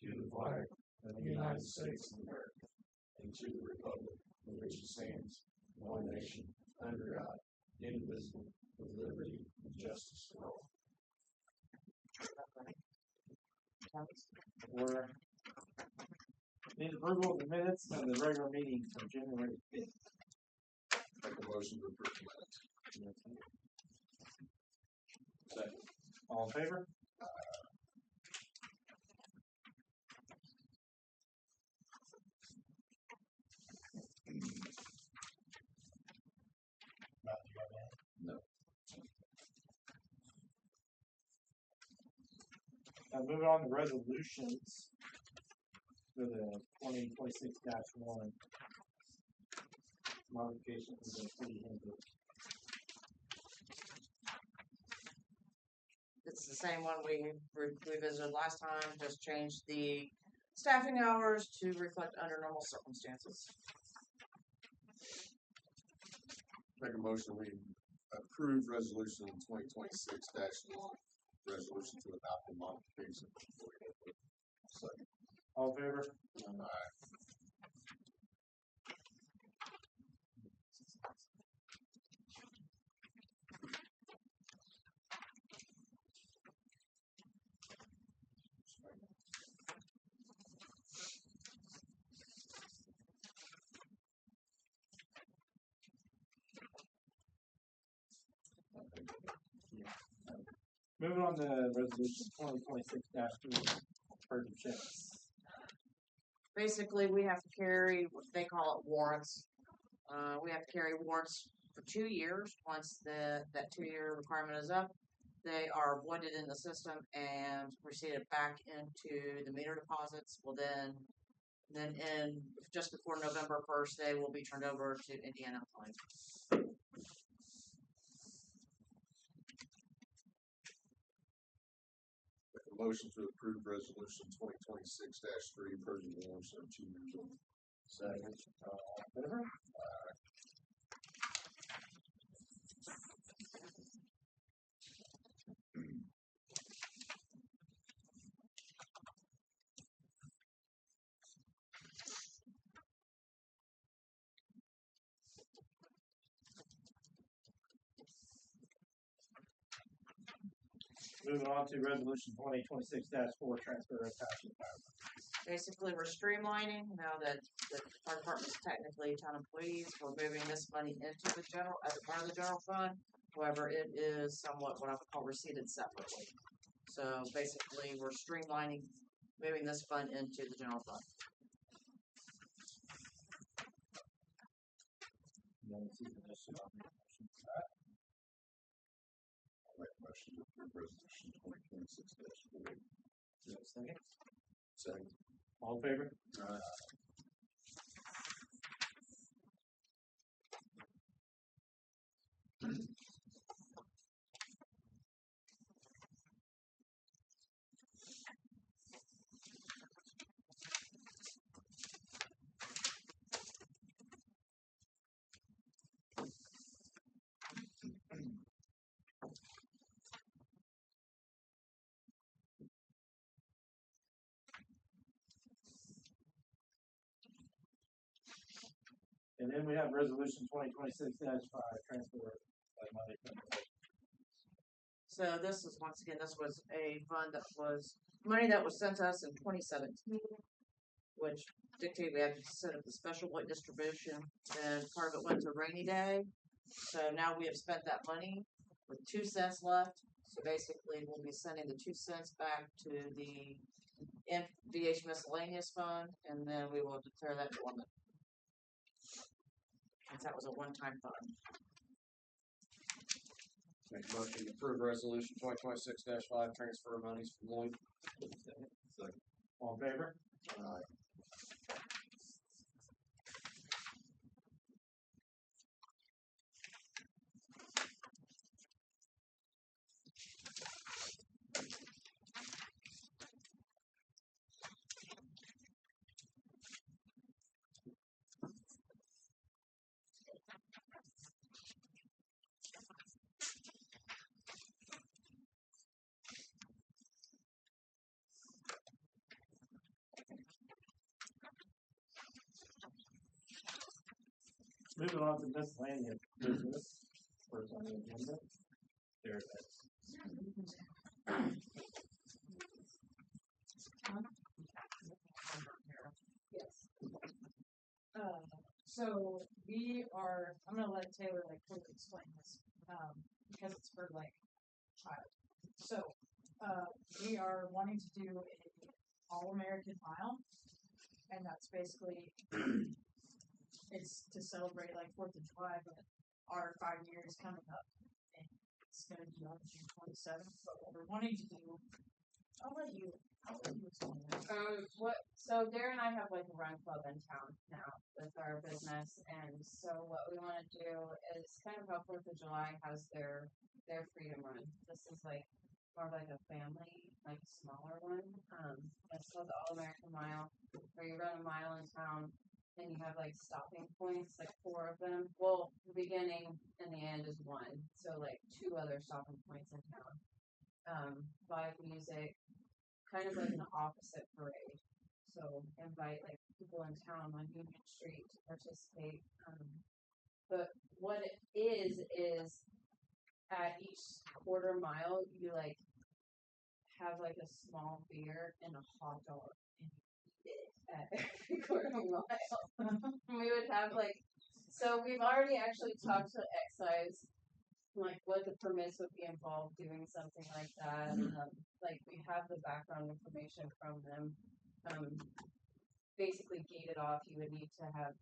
to the flag of the United States of America, and to the republic for which it stands, one nation, under God, indivisible, with liberty and justice for all. We're need approval of the minutes of the regular meeting from January 5th. Make a motion to approve the minutes. Second. All in favor? No. Now moving on to resolutions for the 2026-1 modification to the city handbook. It's the same one we visited last time, just changed the staffing hours to reflect under normal circumstances. Make a motion we approve resolution 2026-1, resolution to adopt the modification. Second. All in favor? Aye. Moving on to resolution 2026-3, purge of checks. Basically, we have to carry what they call it warrants. We have to carry warrants for 2 years. Once that 2-year requirement is up, they are voided in the system and received back into the meter deposits. Well, then in just before November 1st, they will be turned over to Indiana Employees. Motion to approve resolution 2026-3, purging warrants of 2 years old. Second. All in favor? Moving on to resolution 2026-4, transfer of tax. Basically, we're streamlining now that our department's technically town employees. We're moving this money into the general as a part of the general fund. However, it is somewhat what I would call receipted separately. So basically, we're streamlining, moving this fund into the general fund. I'll make a motion to approve resolution 2026-4. Second. Second. All in favor? And then we have resolution 2026-5, transfer of money. So this is once again, this was a fund that was money that was sent to us in 2017, which dictated we had to set up the special weight distribution, and part of it went to rainy day. So now we have spent that money with 2 cents left. So basically, we'll be sending the 2 cents back to the VH miscellaneous fund, and then we will declare that dormant. Since that was a one-time fund. Make a motion to approve resolution 2026-5, transfer of monies from Lloyd. Second. All in favor? Aye. Moving on to miscellaneous business. First on the agenda. There it is. Yes. So we are, I'm gonna let Taylor like quickly explain this, because it's for like child. So, we are wanting to do a All-American Mile, and that's basically, it's to celebrate like 4th of July, but our 5 years coming up, and it's gonna be on June 27th, but what we're wanting to do, I'll let you explain that. So Darren and I have like a run club in town now with our business, and so what we want to do is kind of how 4th of July has their freedom run. This is like more of like a family, like smaller one. It's called the All American Mile, where you run a mile in town and you have like stopping points, like 4 of them. Well, the beginning and the end is one, so like 2 other stopping points in town. Live music, kind of like an opposite parade. So invite like people in town on Union Street to participate. But what it is at each quarter mile you like have like a small beer and a hot dog and you eat it at every quarter mile. We would have like, so we've already actually talked to excise like what the permits would be involved doing something like that. Like we have the background information from them. Basically gated off, you would need to have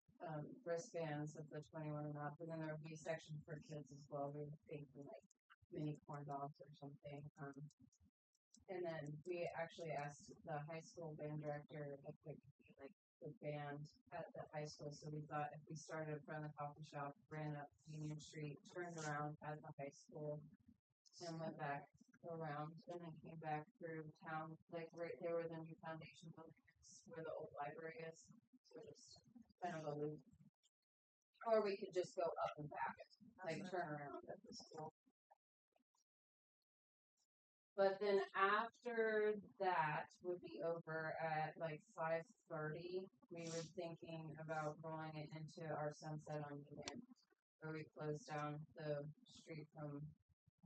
wristbands of the 21 and up, and then there would be a section for kids as well. We were thinking like mini corn dogs or something. And then we actually asked the high school band director if we could be like the band at the high school. So we thought if we started in front of the coffee shop, ran up Union Street, turned around at the high school, and went back around, and then came back through town, like right there where the new foundation building is, where the old library is. So just kind of a loop. Or we could just go up and back, like turn around at the school. But then after that would be over at like 5:30. We were thinking about rolling it into our sunset on Union, where we close down the street from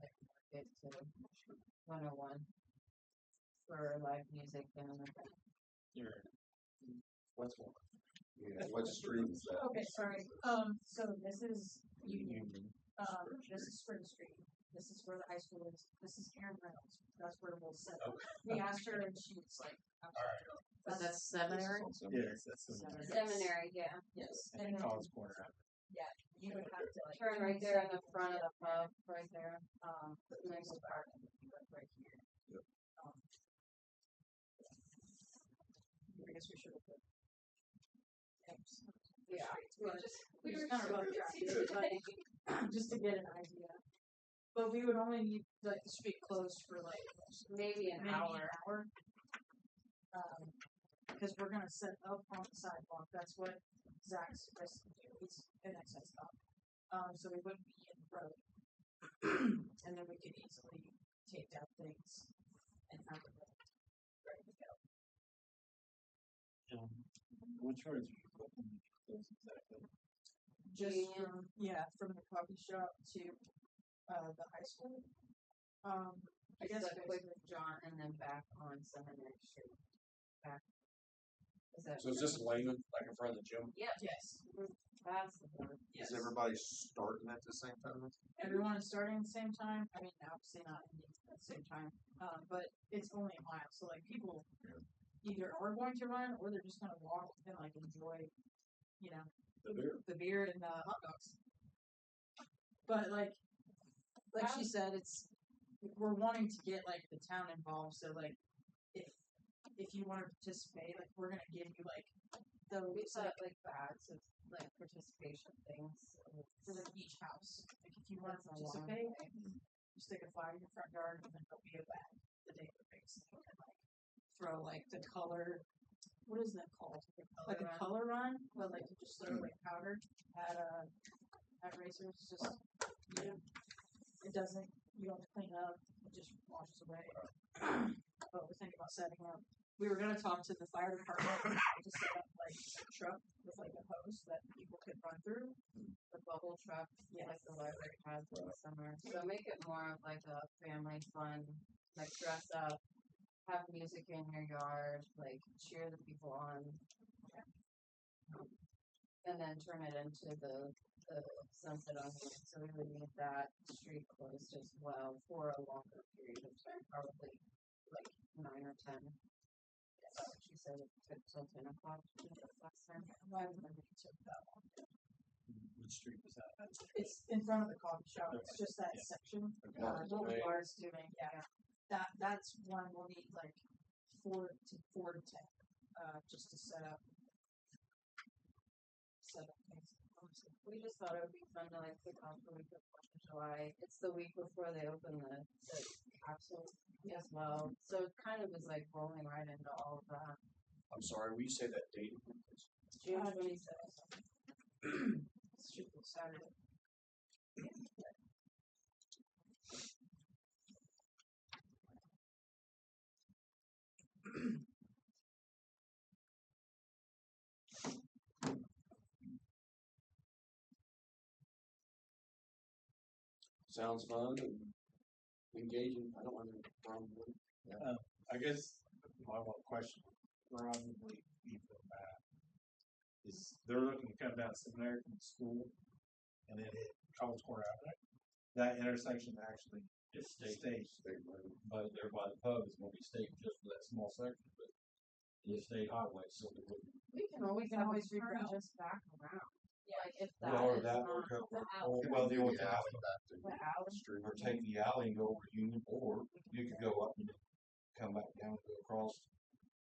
like Market to 101 for live music and an event. What's one? Yeah, what street is that? Okay, sorry. So this is Union. This is Spring Street. This is where the high school is. This is Karen Reynolds. That's where we'll set up. We asked her and she was like, But that's seminary. Yes, that's the Seminary, yeah. yes. And College Corner. Yeah, you would have to like Turn right there in the front of the pub, right there. there's a bar right here. Yep. I guess we should have put. Yeah. We were kind of rough just to get an idea. But we would only need like the street closed for like Maybe an hour. Because we're gonna set up on the sidewalk. That's what Zach's supposed to do. He's an excess stop. So we wouldn't be in the road, and then we could easily take down things and have it ready to go. Which roads are you looking at exactly? Just Union. from the coffee shop to the high school. I guess Just a quick jaunt and then back on Seminary Street. Back. Is that? So is this layman, like in front of the gym? Yeah. yes. That's the one. Yes. Is everybody starting at the same time? Everyone is starting at the same time. I mean, obviously not ending at the same time. But it's only a mile, so like people either are going to run or they're just gonna walk and like enjoy, you know, the beer and the hot dogs. But like she said, we're wanting to get like the town involved. So like if you want to participate, like we're gonna give you like We set like bags of like participation things. for like each house. Like if you want to participate, you stick a flag in your front yard and then there'll be a bag the day of the race. And you can like throw like the color. What is that called? Like a color run, but like you just throw like powder at racers. Just it doesn't. You don't have to clean up. It just washes away. But we're thinking about setting up we were gonna talk to the fire department to set up like a truck with like a hose that people could run through. The bubble truck, like the library has in the summer. So make it more of like a family fun, like dress up, have music in your yard, like cheer the people on. And then turn it into the sunset on here. So we would need that street closed as well for a longer period of time, probably like 9 or 10. She said it took till 10 o'clock last time. Why would it took that long? Which street was that? It's in front of the coffee shop. It's just that section. Little bars doing, Yeah. That's one we'll need like 4 to 10, just to set up things. We just thought it would be fun to like kick off the week of 4th of July. It's the week before they open the capsule as well. So it kind of is like rolling right into all of that. I'm sorry, will you say that date again, please? June 27th. Should be Saturday. Sounds fun and engaging. I don't have any problem with it. I guess my one question, probably people back, is they're looking to come down Seminary from school and then hit College Corner Avenue. That intersection actually is state, but there by the pub is going to be state just for that small section, but it's state highway, so it wouldn't. We can always turn reroute. just back around. Yeah, like if that Or is that, not well, the old alley, the alley. or take the alley and go over Union, or you could go up and come back down, go across,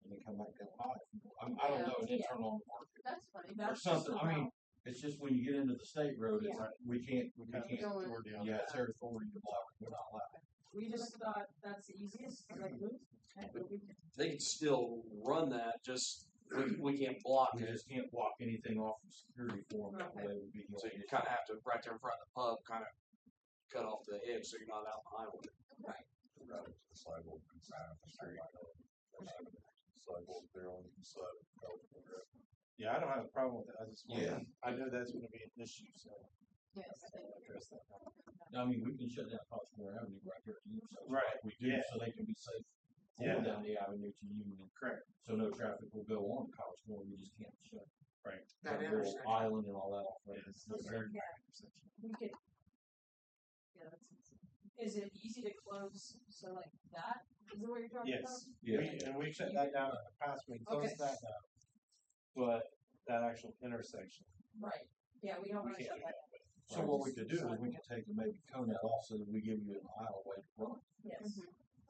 and then come back down high. I don't know, an internal market That's funny. or something. I mean, it's just when you get into the state road, it's like, we can't. Going- Yeah, it's every 40 to block. We're not allowed. We just thought that's the easiest, like, route. They can still run that, just we can't block You it. just can't block anything off from security for them. That Okay. way would be the So only you issue. kind of have to, right there in front of the pub, kind of cut off the edge so you're not out on the highway. Sidewalk inside the street. Sidewalk there on the side of California. Yeah, I don't have a problem with it. I just Yeah. I know that's going to be an issue, so Yes. address that. I mean, we can shut down College Corner Avenue right here. Right, We do, yeah. so they can be safe. Yeah. Going down the avenue to Union. Correct. So no traffic will go on College Corner. We just can't shut. Right. That little intersection. island and all that off. Right? Yes. It's very- We could. Yeah, that's. Is it easy to close? So like that? Is that what you're talking about? Yes. Yeah. And we shut that down in the past, we closed Okay. that down. But that actual intersection, Right. Yeah, we don't we want to can't shut do that. that. So what we could do is we could take and maybe cone that off so that we give you an aisle way to run Yes.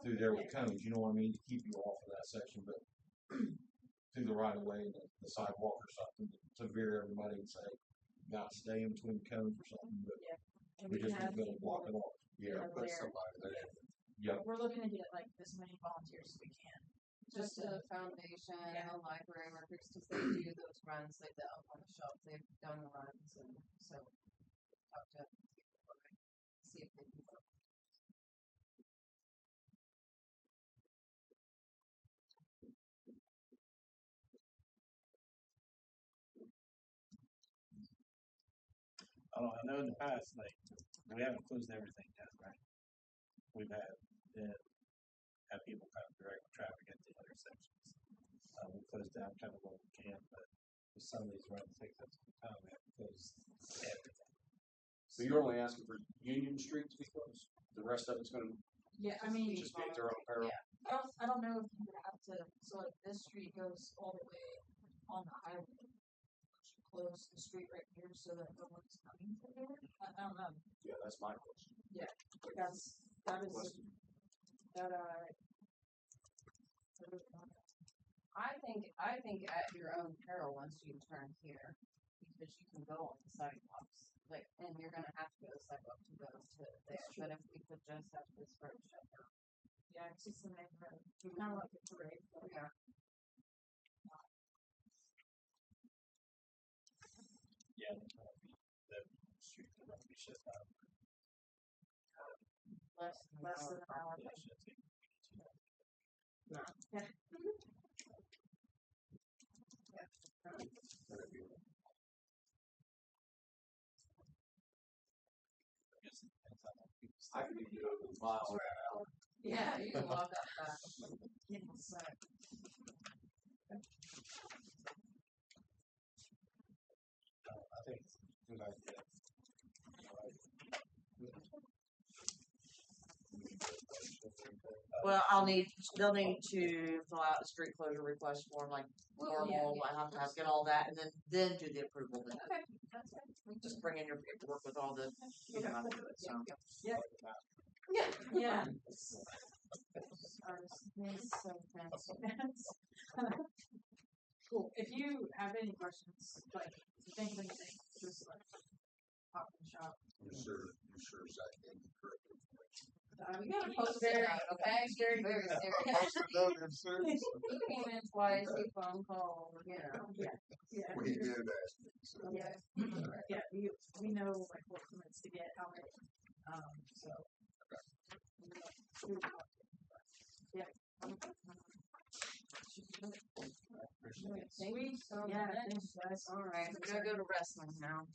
through there with cones. You know what I mean? To keep you off of that section, but through the right of way, the sidewalk or something to veer everybody and say, "Got to stay in between the cones or something." But And we just have need to people block it off. Yeah, Yeah, put there. somebody there. Yep. We're looking to get like this many volunteers as we can. Just to- the foundation, Yeah. the library workers, because they do those runs, like the up on the shelf, they've done the runs, and so talk to people about it, see if they can go. I know in the past, like, we haven't closed everything down, right? We've had people kind of direct traffic at the intersections. We close down kind of what we can, but with some of these runs take up some time, we have to close everything. So you're only asking for Union Street to be closed? The rest of it's gonna Yeah, I mean, just be at their own peril? Yeah. I don't know if you would have to, so like this street goes all the way on the highway. Would you close the street right here so that no one's coming from there? I don't know. Yeah, that's my question. That is, that I think at your own peril once you turn here, because you can go on the sidewalks, like, and you're gonna have to go to the sidewalk to go to there, but if we could just have this road shut down. yeah, it's just the main road. We kind of like a parade. Yeah. Yeah, the street will be shut down. Less than an hour. That should take No. I can do it with miles an hour. Yeah, you can walk up that. I think it's a good idea. Well, they'll need to fill out a street closure request form like normal. I have to get all that and then do the approval. Then Okay, that's fine. just bring in your paperwork with all the, you know how to do it. So. Yeah. Ours is so fancy. Cool. If you have any questions, like if you think of anything, just like pop in the shop. You sure Zach gave you correct information? We gotta post it out, okay? Very, very serious. He came in twice, he phone called, you know. Yeah. We did ask you, so. Yeah. Yeah. We know like what permits to get how many. So. Yeah. Thank you so Yeah. much. Thanks, guys. All right, We gotta go to wrestling now.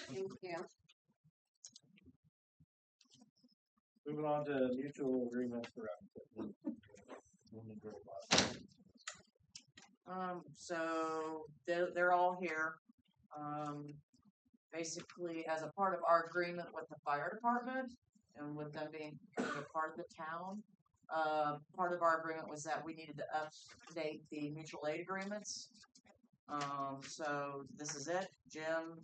thank you. Moving on to mutual agreements for So they're all here. Basically, as a part of our agreement with the fire department and with them being kind of a part of the town, part of our agreement was that we needed to update the mutual aid agreements. So this is it. Jim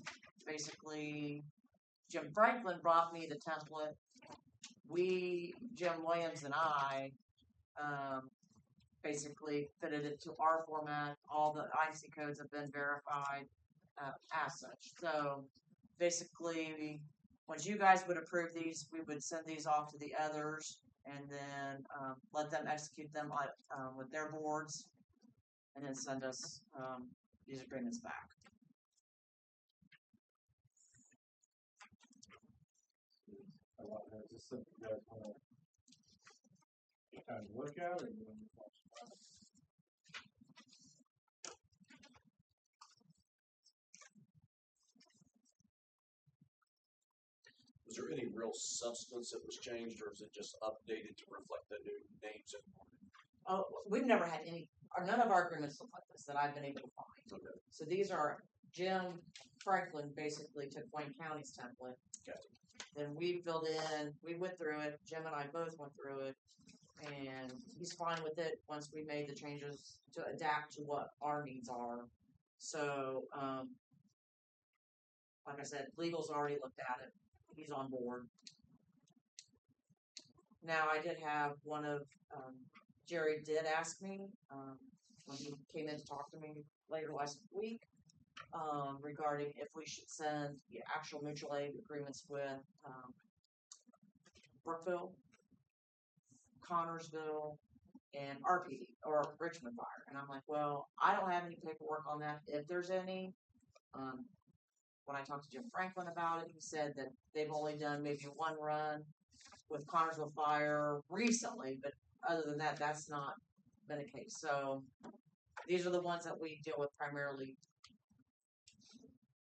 Franklin brought me the template. Jim Williams and I, basically fitted it to our format. All the IC codes have been verified as such. So basically, once you guys would approve these, we would send these off to the others and then let them execute them with their boards and then send us these agreements back. Is this something you guys want to kind of look at, or you want to watch about it? Was there any real substance that was changed, or is it just updated to reflect the new names and? Oh, we've never had none of our agreements look like this that I've been able to find. Okay. So these are Jim Franklin basically took Wayne County's template. Okay. Then we went through it. Jim and I both went through it, and he's fine with it once we made the changes to adapt to what our needs are. So, like I said, legal's already looked at it. He's on board. Now, I did have Jerry did ask me, when he came in to talk to me later last week, regarding if we should send the actual mutual aid agreements with Brookville, Connorsville, and RPD, or Richmond Fire. And I'm like, well, I don't have any paperwork on that. If there's any, when I talked to Jim Franklin about it, he said that they've only done maybe one run with Connorsville Fire recently, but other than that, that's not been the case. So these are the ones that we deal with primarily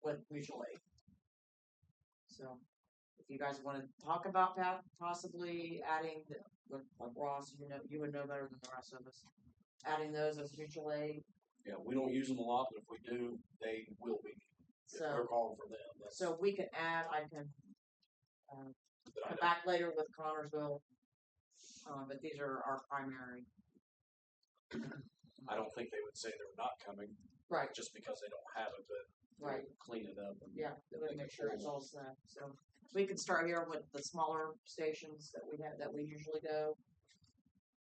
with mutual aid. So if you guys want to talk about that, possibly adding with like Ross, you would know better than the rest of us, adding those as mutual aid. Yeah, we don't use them a lot, but if we do, they will be. If we're calling for them. So we can add. I can come back later with Connorsville, but these are our primary. I don't think they would say they're not coming. Right. Just because they don't have it, but Right. Clean it up. And Yeah, they would make sure it's all set. So we could start here with the smaller stations that we usually go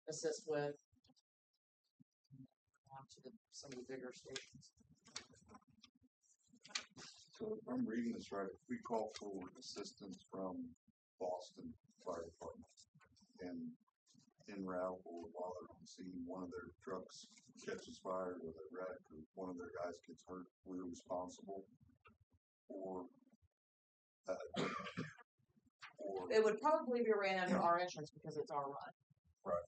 assist with, on to some of the bigger stations. So if I'm reading this right, if we call for assistance from Boston Fire Department and en route or while they're on scene, one of their trucks catches fire with a wreck or one of their guys gets hurt, we're responsible for that. Or It would probably be ran under our insurance because it's our run. right.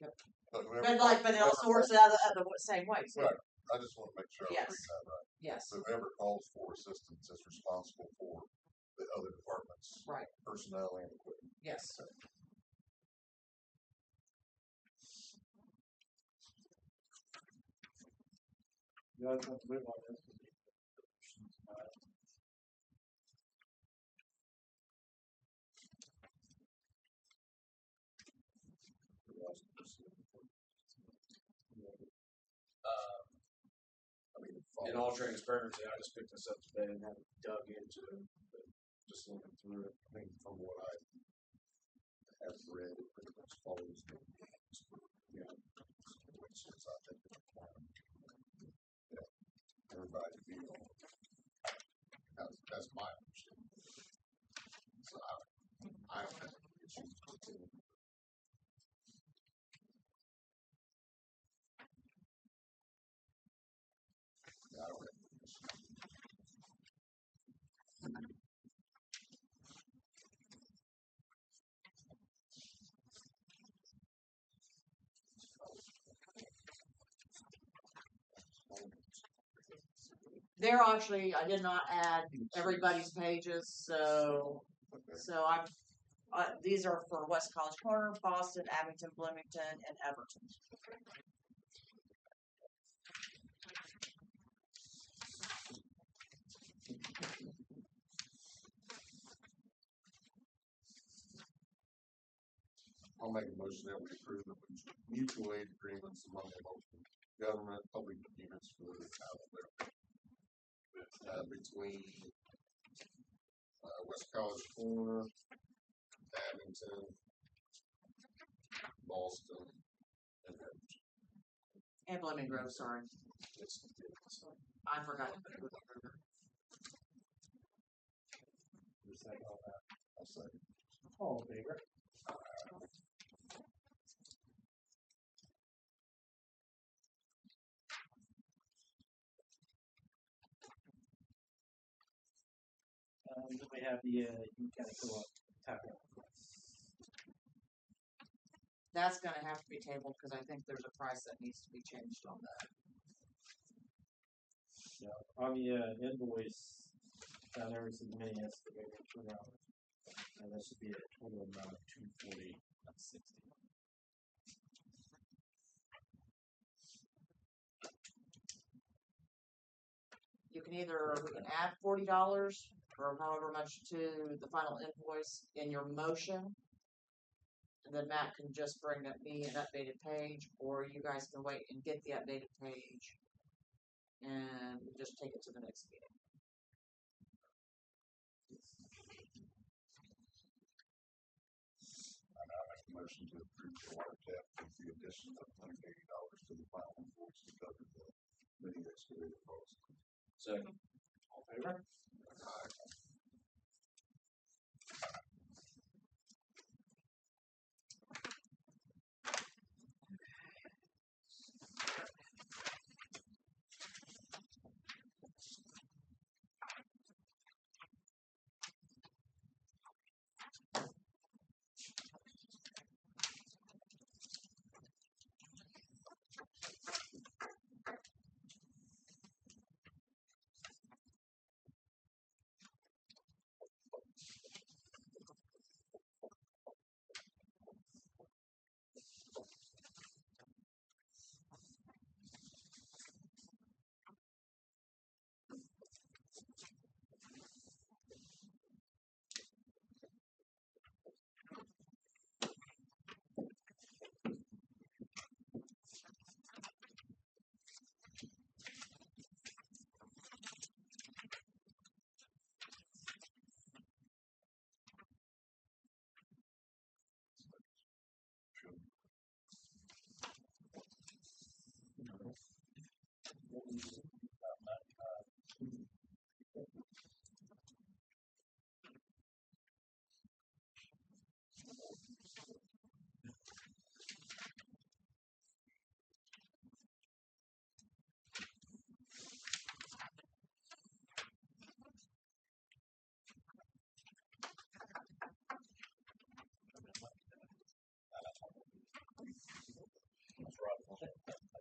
Yep. But But it also works the other same way. So right. I just wanna make sure I'm Yes. reading that right. Yes, So whoever calls for assistance is responsible for the other departments' right, personnel and equipment. yes. You guys want to move on this? I mean, In all transparency, I just picked this up today and haven't dug into it, but just looking through it. I mean, from what I have read, it pretty much follows the, you know, which is, I think, the plan. Yeah, everybody to be on. That's my understanding. So I don't have any issues with it. Yeah, I don't have any issues. There actually, I did not add everybody's pages, so, Okay. so these are for West College Corner, Boston, Abington, Bloomington, and Everton. I'll make a motion that we approve the mutual aid agreements among the local government, public units for the town of Derek. Between, West College Corner, Abington, Boston, and Everton. And Blooming Grove, sorry. It's, I forgot to put it with the river. Your second on that. I'll say. All in favor? Then we have the, you kind of go up, tap it. That's gonna have to be tabled, cause I think there's a price that needs to be changed on that. Yeah, on the invoice, there was as many excavator per hour. And that should be a total amount of $240, not $60. You can either, we can add $40 or however much to the final invoice in your motion. And then Matt can just bring me an updated page, or you guys can wait and get the updated page. And just take it to the next meeting. And I make a motion to approve the water tap with the addition of $180 to the final invoice to cover the mini excavator cost. Second. All in favor?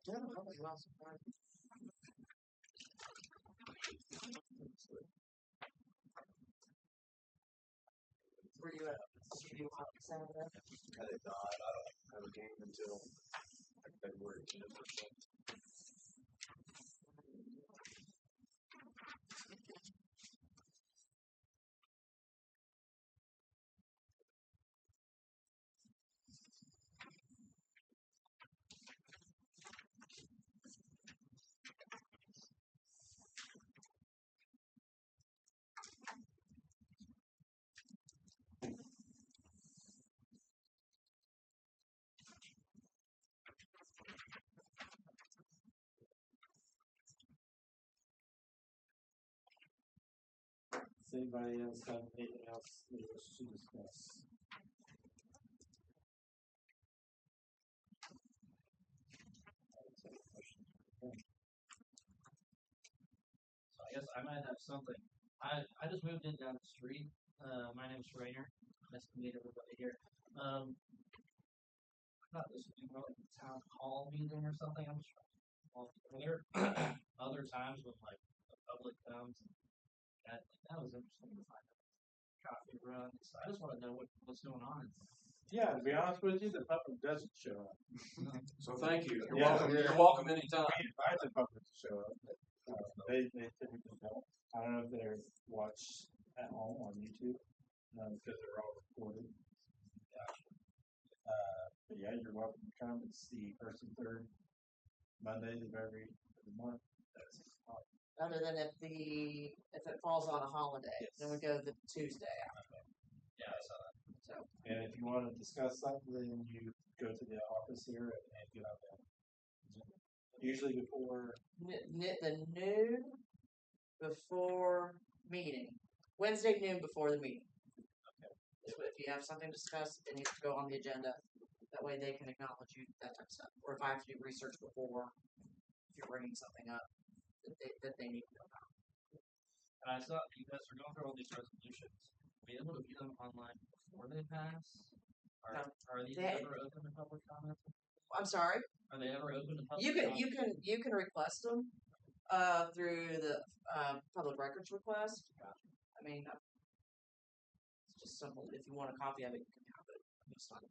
Yeah, probably lots of time. Were you at CBU on Saturday? I did not. I don't have a game until like February 10th or so. Does anybody else have anything else they wish to discuss? So I guess I might have something. I just moved in down the street. My name's Rainer. Nice to meet everybody here. I thought this would be more like a town hall meeting or something. I'm just trying. Well, are there other times when like the public comes and that was interesting to find out. Coffee runs. I just want to know what's going on. Yeah, to be honest with you, the public doesn't show up. So thank you. You're Yeah. welcome. You're welcome anytime. We invite the public to show up, but they typically don't. I don't know if they're watched at home on YouTube because they're all recorded. But yeah, you're welcome to come. It's the first and third Mondays of every month. That's 6 o'clock. Other than if it falls on a holiday, then we go the Tuesday after. Yeah, I saw that. So And if you want to discuss something, then you go to the office here and get on that. Usually before. the noon before meeting, Wednesday noon before the meeting. So if you have something to discuss, it needs to go on the agenda. That way they can acknowledge you, that type of stuff. Or if I have to do research before, if you're bringing something up that they need to know about. And I saw you guys are going through all these resolutions. Are we able to view them online before they pass? No. Are these They- ever open to public comment? I'm sorry. Are they ever open to public You comment? can request them through the public records request. I mean, it's just simple. If you want a copy of it, you can have it. It's not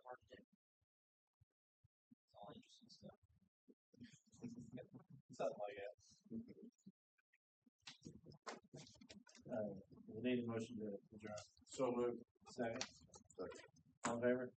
hard to do. It's all interesting stuff. Something like that. We need a motion to adjourn. So moved. Second. All in favor?